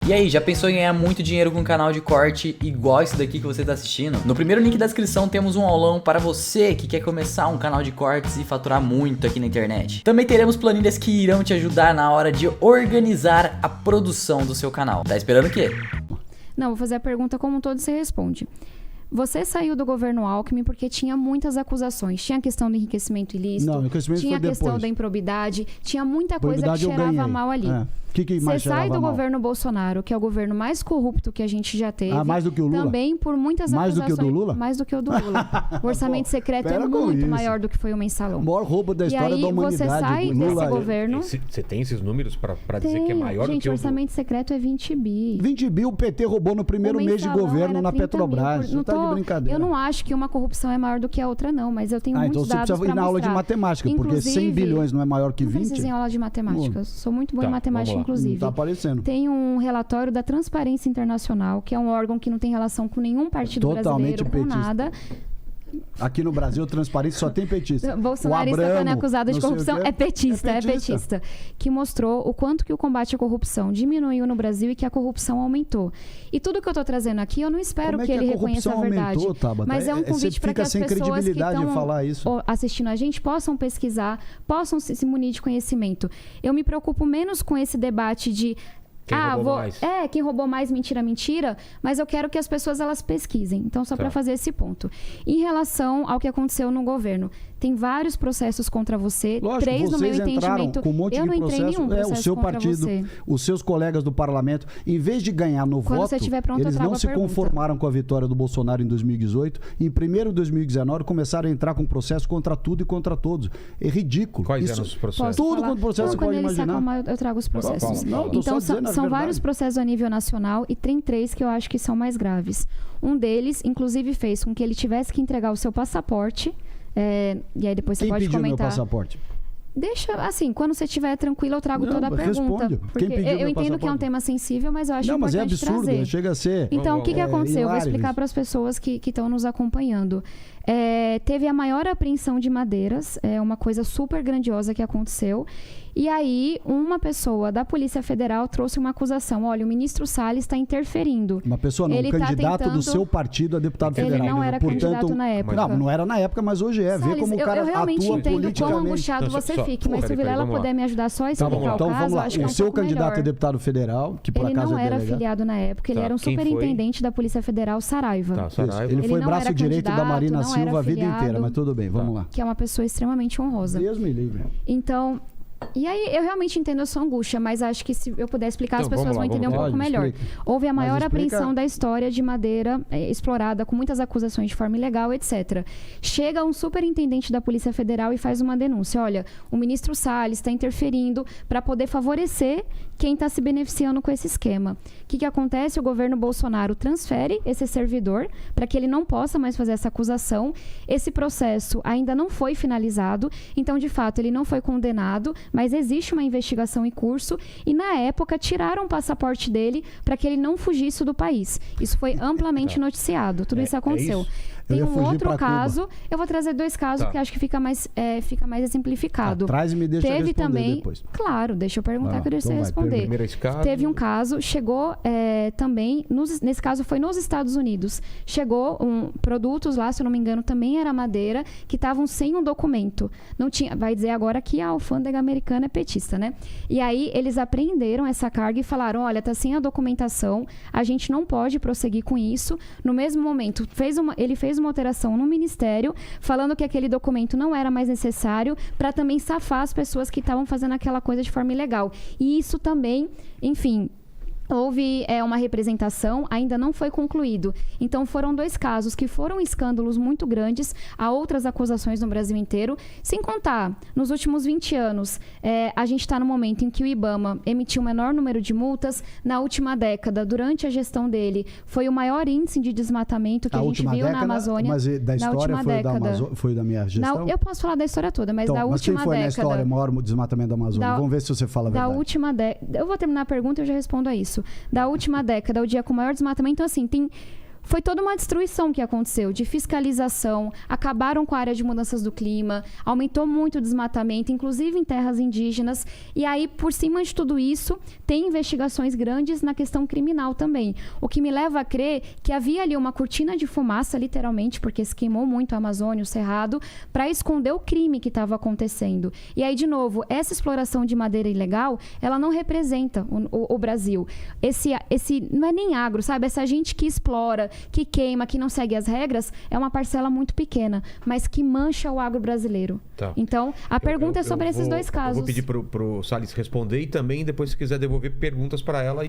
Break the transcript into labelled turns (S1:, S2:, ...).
S1: E aí, já pensou em ganhar muito dinheiro com um canal de corte igual esse daqui que você tá assistindo? No primeiro link da descrição temos um aulão para você que quer começar um canal de cortes e faturar muito aqui na internet. Também teremos planilhas que irão te ajudar na hora de organizar a produção do seu canal. Tá esperando o quê?
S2: Não, vou fazer a pergunta como um todo e você responde. Você saiu do governo Alckmin porque tinha muitas acusações. Tinha a questão do enriquecimento ilícito,
S3: não, enriquecimento
S2: tinha a
S3: foi
S2: questão
S3: depois.
S2: da improbidade, tinha muita coisa que cheirava mal ali.
S3: Que mais
S2: você sai do
S3: mal?
S2: governo Bolsonaro, que é o governo mais corrupto que a gente já teve.
S3: Ah, mais do que o Lula?
S2: Também por muitas
S3: mais
S2: acusações.
S3: Mais do que o do Lula?
S2: Mais do que o do Lula. O orçamento secreto é muito maior do que foi o mensalão.
S3: O maior roubo da história da humanidade.
S2: E aí você sai desse governo...
S4: Você tem esses números para dizer que é maior do que o...
S2: Gente, o orçamento secreto é 20 bi.
S3: 20 bi o PT roubou no primeiro mês de governo na Petrobras. Não tá de brincadeira.
S2: Eu não acho que uma corrupção é maior do que a outra, não. Mas eu tenho muitos dados para mostrar. Então você precisa ir na aula de
S3: matemática, porque 100 bilhões não é maior que 20?
S2: Não precisa ir em aula de matemática. Sou muito boa em matemática, inclusive.
S3: Não tá aparecendo.
S2: Tem um relatório da Transparência Internacional, que é um órgão que não tem relação com nenhum partido brasileiro, com nada.
S3: Aqui no Brasil, transparência só tem petista.
S2: Bolsonarista, quando é acusado de corrupção, é petista. Que mostrou o quanto que o combate à corrupção diminuiu no Brasil e que a corrupção aumentou. E tudo que eu estou trazendo aqui, eu não espero que ele reconheça a verdade.
S3: Tabata?
S2: Mas é um convite para que as pessoas que estão assistindo a gente possam pesquisar, possam se munir de conhecimento. Eu me preocupo menos com esse debate de quem roubou mais, mentira, mas eu quero que as pessoas elas pesquisem. Então, só para fazer esse ponto. Em relação ao que aconteceu no governo, tem vários processos contra você.
S3: Lógico,
S2: 3 no meu entendimento.
S3: Com um monte
S2: eu não entrei em nenhum processo
S3: o seu partido,
S2: você.
S3: Os seus colegas do parlamento, em vez de ganhar no
S2: Quando
S3: voto,
S2: você estiver pronto,
S3: eles não se conformaram com a vitória do Bolsonaro em 2018 e em 1º de 2019 começaram a entrar com processo contra tudo e contra todos. É ridículo.
S4: Quais eram os processos?
S3: Tudo quanto processo você pode imaginar.
S2: Eu trago os processos. Então, são vários processos a nível nacional e tem 3 que eu acho que são mais graves. Um deles, inclusive, fez com que ele tivesse que entregar o seu passaporte. E aí depois você pode comentar.
S3: Quem pediu meu passaporte?
S2: Deixa, assim, quando você estiver tranquilo, eu trago toda a pergunta. Porque eu entendo que é um tema sensível, mas eu acho importante trazer.
S3: Não, mas é absurdo, chega a ser...
S2: Então, o que aconteceu? Eu vou explicar para as pessoas que estão nos acompanhando. Teve a maior apreensão de madeiras, uma coisa super grandiosa que aconteceu. E aí, uma pessoa da Polícia Federal trouxe uma acusação. Olha, o ministro Salles está interferindo.
S3: Uma pessoa não, um candidato do seu partido a deputado federal.
S2: Ele não era candidato na época.
S3: Não era na época, mas hoje é.
S2: Salles,
S3: vê como o cara atua politicamente.
S2: Eu realmente entendo quão angustiado você fique, mas se o Vilela puder me ajudar só a explicar o caso, eu acho que é um pouco melhor.
S3: O seu candidato a deputado federal, que por acaso é delegado.
S2: Ele não era afiliado na época, ele era um superintendente da Polícia Federal, Saraiva.
S3: Ele foi braço direito da Marina Silva a vida inteira, mas tudo bem, vamos lá.
S2: Que é uma pessoa extremamente honrosa.
S3: Deus me livre.
S2: Então... E aí, eu realmente entendo a sua angústia, mas acho que se eu puder explicar, as pessoas vão entender um pouco melhor. Houve a maior apreensão da história de madeira explorada, com muitas acusações de forma ilegal, etc. Chega um superintendente da Polícia Federal e faz uma denúncia. Olha, o ministro Salles está interferindo para poder favorecer quem está se beneficiando com esse esquema. O que acontece? O governo Bolsonaro transfere esse servidor para que ele não possa mais fazer essa acusação. Esse processo ainda não foi finalizado, então, de fato, ele não foi condenado, mas existe uma investigação em curso e, na época, tiraram o passaporte dele para que ele não fugisse do país. Isso foi amplamente noticiado. Tudo isso aconteceu. Tem um outro caso, eu vou trazer 2 casos que acho que fica mais exemplificado.
S3: Traz e me deixa
S2: Teve
S3: responder
S2: também,
S3: depois.
S2: Claro, deixa eu perguntar que eu deixei responder. Teve um caso, chegou também, nesse caso foi nos Estados Unidos, chegou produtos lá, se eu não me engano, também era madeira, que estavam sem um documento. Não tinha, vai dizer agora que a alfândega americana é petista, né? E aí eles apreenderam essa carga e falaram, olha, tá sem a documentação, a gente não pode prosseguir com isso. No mesmo momento, ele fez uma alteração no Ministério, falando que aquele documento não era mais necessário para também safar as pessoas que estavam fazendo aquela coisa de forma ilegal. E isso também, enfim... Houve uma representação, ainda não foi concluído. Então, foram 2 casos que foram escândalos muito grandes. Há outras acusações no Brasil inteiro. Sem contar, nos últimos 20 anos, a gente está no momento em que o IBAMA emitiu o menor número de multas. Na última década, durante a gestão dele, foi o maior índice de desmatamento que a gente viu na Amazônia.
S3: Mas da história foi da minha gestão?
S2: Eu posso falar da história toda, mas da última década... Mas quem foi na história
S3: o maior desmatamento da Amazônia? Vamos ver se você fala a verdade.
S2: Da última década... Eu vou terminar a pergunta e eu já respondo a isso. Da última década, o dia com maior desmatamento. Então, assim, foi toda uma destruição que aconteceu, de fiscalização, acabaram com a área de mudanças do clima, aumentou muito o desmatamento, inclusive em terras indígenas, e aí, por cima de tudo isso, tem investigações grandes na questão criminal também, o que me leva a crer que havia ali uma cortina de fumaça, literalmente, porque se queimou muito a Amazônia, o Cerrado, para esconder o crime que estava acontecendo. E aí, de novo, essa exploração de madeira ilegal, ela não representa o Brasil. Esse não é nem agro, sabe? Essa gente que explora, que queima, que não segue as regras, é uma parcela muito pequena, mas que mancha o agro brasileiro.
S4: Tá.
S2: Então, a pergunta é sobre esses dois casos.
S4: Eu vou pedir pro Salles responder e também, depois, se quiser devolver perguntas para ela.